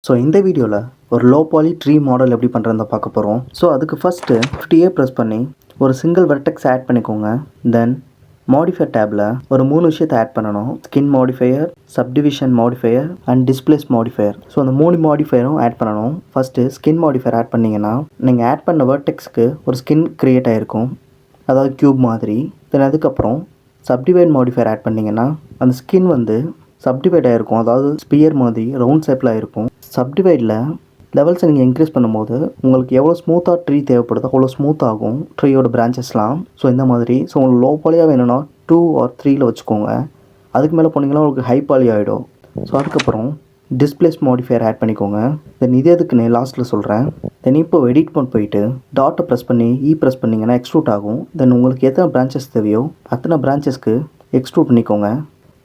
So இந்த வீடியோவில் ஒரு லோ பாலி ட்ரீ மாடல் எப்படி பண்ணுறத பார்க்க போகிறோம். ஸோ அதுக்கு ஃபஸ்ட்டு Shift+A ப்ரெஸ் பண்ணி ஒரு சிங்கிள் வெர்டெக்ஸ் ஆட் பண்ணிக்கோங்க. தென் மாடிஃபையர் டேப்பில் ஒரு 3 விஷயத்தை ஆட் பண்ணணும். Skin modifier, subdivision modifier and displays modifier. So அந்த 3 மாடிஃபையரும் ஆட் பண்ணணும். ஃபஸ்ட்டு ஸ்கின் மாடிஃபையர் ஆட் பண்ணிங்கன்னா நீங்கள் ஆட் பண்ண வெர்டெக்ஸ்க்கு ஒரு ஸ்கின் க்ரியேட் ஆகிருக்கும், அதாவது க்யூப் மாதிரி. தென் அதுக்கப்புறம் சப்டிவைட் மாடிஃபையர் ஆட் பண்ணிங்கன்னா அந்த ஸ்கின் சப்டிவைட் ஆகிருக்கும், அதாவது ஸ்பியர் மாதிரி ரவுண்ட் ஷேப்பில் இருக்கும். சப்டிவைடில் லெவல்ஸை நீங்கள் இன்க்ரீஸ் பண்ணும்போது உங்களுக்கு எவ்வளோ ஸ்மூத்தாக ட்ரீ தேவைப்படுதோ அவ்வளோ ஸ்மூத் ஆகும் ட்ரீயோட பிரான்ச்சஸ்லாம். ஸோ இந்த மாதிரி. ஸோ உங்களுக்கு லோ பாலியாக வேணும்னா 2 or 3 வச்சுக்கோங்க. அதுக்கு மேலே போனீங்கன்னா உங்களுக்கு ஹை பாலி ஆகிடும். ஸோ அதுக்கப்புறம் டிஸ்பிளேஸ் மாடிஃபையர் ஆட் பண்ணிக்கோங்க. தென் இது எதுக்குன்னு லாஸ்ட்டில் சொல்கிறேன். தென் இப்போ எடிட் மோட் போயிட்டு டாட்டை ப்ரெஸ் பண்ணி ப்ரெஸ் பண்ணிங்கன்னா எக்ஸ்ட்ரூட் ஆகும். தென் உங்களுக்கு எத்தனை பிரான்ச்சஸ் தேவையோ அத்தனை பிரான்ச்சஸ்க்கு எக்ஸ்ட்ரூட் பண்ணிக்கோங்க.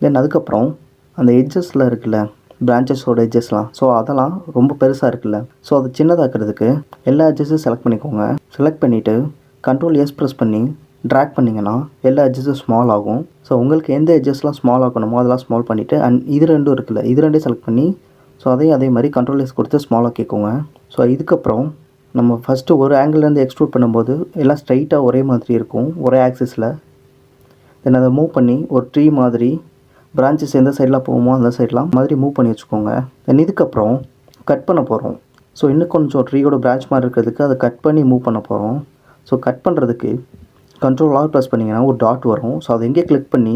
தென் அதுக்கப்புறம் அந்த எட்ஜஸில் இருக்குல்ல, பிரான்ச்சஸோட எட்ஜஸ்லாம், ஸோ அதெல்லாம் ரொம்ப பெருசாக இருக்குல்ல, ஸோ அதை சின்னதாக்குறதுக்கு எல்லா எட்ஜஸும் செலக்ட் பண்ணிக்கோங்க. செலக்ட் பண்ணிவிட்டு Ctrl+S ப்ரெஸ் பண்ணி ட்ராக் பண்ணிங்கன்னா எல்லா எட்ஜஸும் ஸ்மால் ஆகும். ஸோ உங்களுக்கு எந்த எட்ஜஸ்லாம் ஸ்மால் ஆகணுமோ அதெல்லாம் ஸ்மால் பண்ணிவிட்டு அண்ட் இது ரெண்டும் இருக்குல்ல, இது ரெண்டையும் செலக்ட் பண்ணி ஸோ அதே மாதிரி Ctrl+S கொடுத்து ஸ்மால் ஆக்கிக்கோங்க. ஸோ இதுக்கப்புறம் நம்ம ஃபஸ்ட்டு ஒரு ஆங்கிள்லேருந்து எக்ஸ்ட்ரூட் பண்ணும்போது எல்லாம் ஸ்ட்ரைட்டாக ஒரே மாதிரி இருக்கும், ஒரே ஆக்சிஸில். தென் அதை மூவ் பண்ணி ஒரு ட்ரீ மாதிரி பிரான்ச்சஸ் எந்த சைடெலாம் போகுமோ அந்த சைட்லாம் மாதிரி மூவ் பண்ணி வச்சுக்கோங்க. தென் இதுக்கப்புறம் கட் பண்ண போகிறோம். ஸோ இன்னும் கொஞ்சம் ட்ரீயோட பிரான்ச் மாதிரி இருக்கிறதுக்கு அதை கட் பண்ணி மூவ் பண்ண போகிறோம். ஸோ கட் பண்ணுறதுக்கு Ctrl+R ப்ரெஸ் பண்ணிங்கன்னா ஒரு டாட் வரும். ஸோ அதை எங்கேயே கிளிக் பண்ணி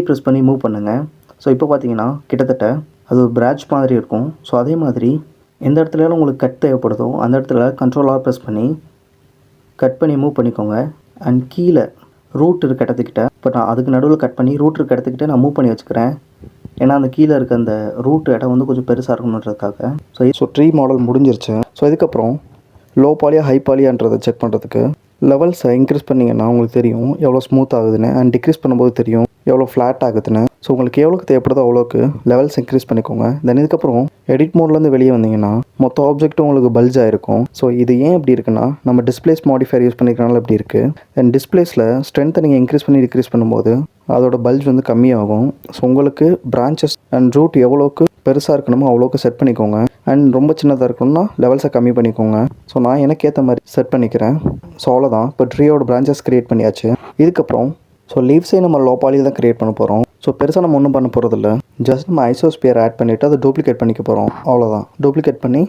ப்ரெஸ் பண்ணி மூவ் பண்ணுங்கள். ஸோ இப்போ பார்த்தீங்கன்னா கிட்டத்தட்ட அது ஒரு பிரான்ச் மாதிரி இருக்கும். ஸோ அதே மாதிரி எந்த இடத்துலலாம் உங்களுக்கு கட் தேவைப்படுதோ அந்த இடத்துல Ctrl+R ப்ரெஸ் பண்ணி கட் பண்ணி மூவ் பண்ணிக்கோங்க. அண்ட் கீழே ரூட் இருக்க இடத்துக்கிட்ட, பட் நான் அதுக்கு நடுவில் கட் பண்ணி ரூட் இருக்க இடத்துக்கிட்ட நான் மூவ் பண்ணி வச்சுக்கிறேன். ஏன்னா அந்த கீழே இருக்க அந்த ரூட் இடம் கொஞ்சம் பெருசாக இருக்கணுன்றதுக்காக. ஸோ ட்ரீ மாடல் முடிஞ்சிருச்சு. ஸோ இதுக்கப்புறம் லோ பாலியா ஹை பாலியான்றதை செக் பண்ணுறதுக்கு லெவல்ஸை இன்க்ரீஸ் பண்ணிங்கன்னா உங்களுக்கு தெரியும் எவ்வளோ ஸ்மூத் ஆகுதுன்னு, அண்ட் டிக்ரீஸ் பண்ணும்போது தெரியும் எவ்வளோ ஃப்ளாட் ஆகுதுன்னு. ஸோ உங்களுக்கு எவ்வளோக்கு தேவைப்படுதோ அவ்வளோக்கு லெவல்ஸ் இன்க்ரீஸ் பண்ணிக்கோங்க. தென் இதுக்கப்புறம் எடிட் மோட்லேருந்து வெளியே வந்தீங்கன்னா மொத்த ஆப்ஜெக்ட்டும் உங்களுக்கு பல்ஜ் ஆகிருக்கும். ஸோ இது ஏன் இப்படி இருக்குன்னா நம்ம டிஸ்பிளேஸ் மாடிஃபையர் யூஸ் பண்ணிக்கிறனால இப்படி இருக்குது. தென் டிஸ்பிளேஸில் ஸ்ட்ரென்த்தை நீங்கள் இன்க்ரீஸ் பண்ணி டிக்ரீஸ் பண்ணும்போது அதோட பல்ஜ் கம்மியாகும். ஸோ உங்களுக்கு பிரான்ச்சஸ் அண்ட் ரூட் எவ்வளோக்கு பெருசாக இருக்கணுமோ அவ்வளோக்கு செட் பண்ணிக்கோங்க. அண்ட் ரொம்ப சின்னதாக இருக்கணும்னா லெவல்ஸை கம்மி பண்ணிக்கோங்க. ஸோ நான் எனக்கு ஏற்ற மாதிரி செட் பண்ணிக்கிறேன். ஸோ அவ்வளோதான். இப்போ ட்ரீயோட பிரான்ச்சஸ் க்ரியேட் பண்ணியாச்சு. இதுக்கப்புறம் லீவ்ஸே நம்ம லோ பாலியில் தான் க்ரியேட் பண்ண போகிறோம். ஸோ பெருசாக நம்ம ஒன்றும் பண்ண போகிறதில்ல. ஜஸ்ட் நம்ம ஐசோஸ்பியர் ஆட் பண்ணிவிட்டு அதை டூப்ளிகேட் பண்ணிக்க போகிறோம். அவ்வளோதான். டூப்ளிகேட் பண்ணி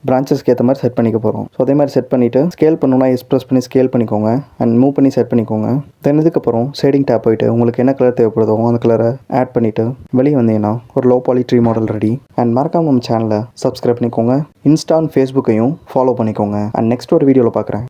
பிரான்ச்சஸ்க்கு ஏற்ற மாதிரி செட் பண்ணிக்க போகிறோம். ஸோ அதே மாதிரி செட் பண்ணிவிட்டு ஸ்கேல் பண்ணணும்னா ப்ரெஸ் பண்ணி ஸ்கேல் பண்ணிக்கோங்க அண்ட் மூவ் பண்ணி செட் பண்ணிக்கோங்க. தென் இதுக்கப்புறம் ஷேடிங் டேப் போயிட்டு உங்களுக்கு என்ன கலர் தேவைப்படுதோ அந்த கலரை ஆட் பண்ணிவிட்டு வெளியே வந்தீங்கன்னா ஒரு low poly tree model ready. And மறக்காம நம்ம சேனலை சப்ஸ்கிரைப் பண்ணிக்கோங்க. இன்ஸ்டா அண்ட் ஃபேஸ்புக்கையும் ஃபாலோ பண்ணிக்கோங்க. அண்ட் நெக்ஸ்ட் ஒரு வீடியோவில் பார்க்குறேன்.